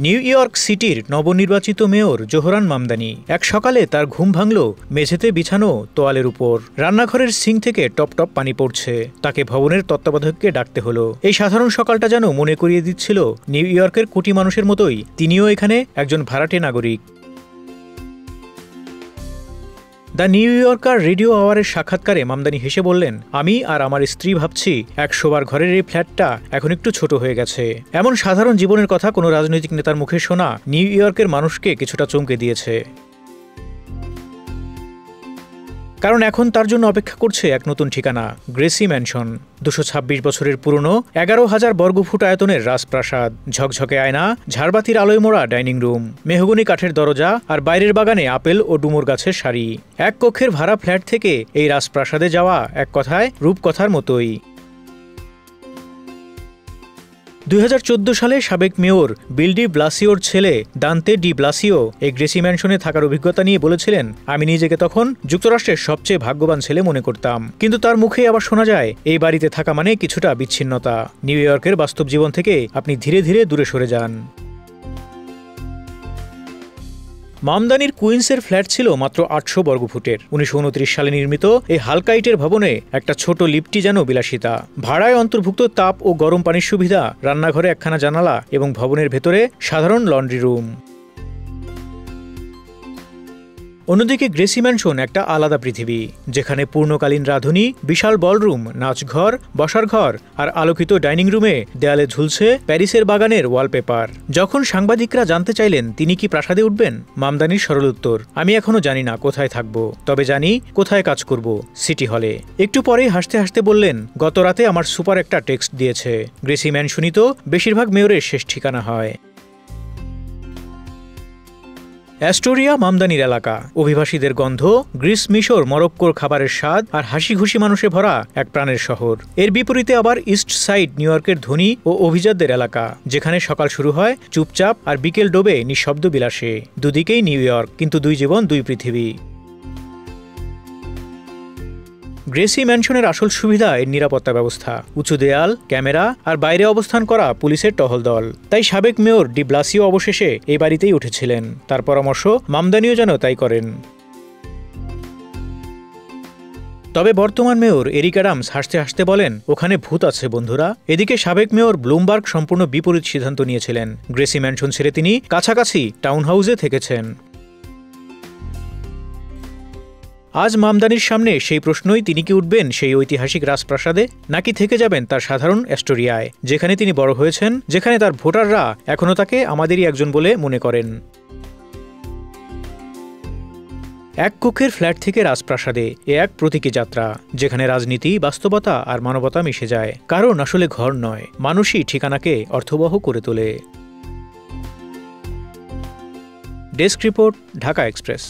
New York সিটির নবনির্বাচিত mayor Zohran Mamdani এক সকালে তার ঘুম ভাঙল মেঝেতে বিছানো তোয়ালের উপর। রান্নাঘরের সিঙ্ক থেকে টপ টপ পানি পড়ছে। তাকে ভবনের তত্ত্বাবধায়ককে ডাকতে হলো। এই সাধারণ সকালটা যেন মনে করিয়ে দিচ্ছিল নিউ ইয়র্কের কোটি মানুষের মতোই তিনিও এখানে একজন ভাড়াটে নাগরিক। দ্য নিউ ইয়র্কার রেডিও আওয়ারের সাক্ষাৎকারে মামদানি হেসে বললেন, আমি আর আমার স্ত্রী ভাবছি 100 বার ঘরের এই ফ্ল্যাটটা এখন একটু ছোট হয়ে গেছে। এমন সাধারণ জীবনের কথা কোনো রাজনৈতিক নেতার মুখে শোনা নিউ ইয়র্কের মানুষকে কিছুটা চমকে দিয়েছে। কারণ এখন তার জন্য অপেক্ষা করছে এক নতুন ঠিকানা, গ্রেসি ম্যানশন। 226 বছরের পুরনো 11,000 বর্গফুট আয়তনের রাজপ্রাসাদ, ঝকঝকে আয়না, ঝাড়বাতির আলোয় মোড়া ডাইনিং রুম, মেহগনি কাঠের দরজা আর বাইরের বাগানে আপেল ও ডুমুর গাছের সারি। এক কক্ষের ভাড়া ফ্ল্যাট থেকে এই রাজপ্রাসাদে যাওয়া এক কথায় রূপকথার মতোই। 2014 সালে সাবেক মেয়র বিল ডি ব্লাসিওর ছেলে দান্তে ডি ব্লাসিও এই গ্রেসি ম্যানশনে থাকার অভিজ্ঞতা নিয়ে বলেছিলেন, আমি নিজেকে তখন যুক্তরাষ্ট্রের সবচেয়ে ভাগ্যবান ছেলে মনে করতাম। কিন্তু তার মুখে আবার শোনা যায় এই বাড়িতে থাকা মানে কিছুটা বিচ্ছিন্নতা। নিউ ইয়র্কের বাস্তব জীবন থেকে আপনি ধীরে ধীরে দূরে সরে যান। মামদানির কুইন্সের ফ্ল্যাট ছিল মাত্র 800 বর্গফুটের। 1929 সালে নির্মিত এই হালকা ইটের ভবনে একটা ছোট লিফটটি যেন বিলাসিতা। ভাড়ায় অন্তর্ভুক্ত তাপ ও গরম পানির সুবিধা, রান্নাঘরে একখানা জানালা এবং ভবনের ভেতরে সাধারণ লন্ড্রি রুম। অন্যদিকে গ্রেসি ম্যানশন একটা আলাদা পৃথিবী, যেখানে পূর্ণকালীন রাঁধুনি, বিশাল বলরুম, নাচঘর, বসার ঘর আর আলোকিত ডাইনিং রুমে দেয়ালে ঝুলছে প্যারিসের বাগানের ওয়ালপেপার। যখন সাংবাদিকরা জানতে চাইলেন তিনি কি প্রাসাদে উঠবেন, মামদানির সরল উত্তর, আমি এখনো জানি না কোথায় থাকব, তবে জানি কোথায় কাজ করব, সিটি হলে। একটু পরেই হাসতে হাসতে বললেন, গত রাতে আমার সুপার একটা টেক্সট দিয়েছে। গ্রেসি ম্যানশনই তো বেশিরভাগ মেয়রের শেষ ঠিকানা হয়। অ্যাস্টোরিয়া মামদানির এলাকা, অভিবাসীদের গন্ধ, গ্রিস, মিশর, মরক্কোর খাবারের স্বাদ আর হাসি খুশি মানুষে ভরা এক প্রাণের শহর। এর বিপরীতে আবার ইস্ট সাইড, নিউ ইয়র্কের ধনী ও অভিজাতদের এলাকা, যেখানে সকাল শুরু হয় চুপচাপ আর বিকেল ডোবে নিঃশব্দ বিলাসে। দুদিকেই নিউ ইয়র্ক, কিন্তু দুই জীবন, দুই পৃথিবী। গ্রেসি ম্যানশনের আসল সুবিধা এর নিরাপত্তা ব্যবস্থা, উঁচু দেয়াল, ক্যামেরা আর বাইরে অবস্থান করা পুলিশের টহল দল। তাই সাবেক মেয়র ডি ব্লাসিও অবশেষে এই বাড়িতেই উঠেছিলেন। তার পরামর্শ মামদানিও যেন তাই করেন। তবে বর্তমান মেয়র এরিক অ্যাডামস হাসতে হাসতে বলেন, ওখানে ভূত আছে বন্ধুরা। এদিকে সাবেক মেয়র ব্লুমবার্গ সম্পূর্ণ বিপরীত সিদ্ধান্ত নিয়েছিলেন। গ্রেসি ম্যানশন ছেড়ে তিনি কাছাকাছি টাউন হাউসে থেকেছেন। আজ মামদানির সামনে সেই প্রশ্নই, তিনি কি উঠবেন সেই ঐতিহাসিক রাজপ্রাসাদে, নাকি থেকে যাবেন তার সাধারণ অ্যাস্টোরিয়ায়, যেখানে তিনি বড় হয়েছেন, যেখানে তার ভোটাররা এখনও তাকে আমাদেরই একজন বলে মনে করেন। এক কক্ষের ফ্ল্যাট থেকে রাজপ্রাসাদে এ এক প্রতীকী যাত্রা, যেখানে রাজনীতি, বাস্তবতা আর মানবতা মিশে যায়। কারণ আসলে ঘর নয়, মানুষই ঠিকানাকে অর্থবহ করে তোলে। Desk report, Dhaka express.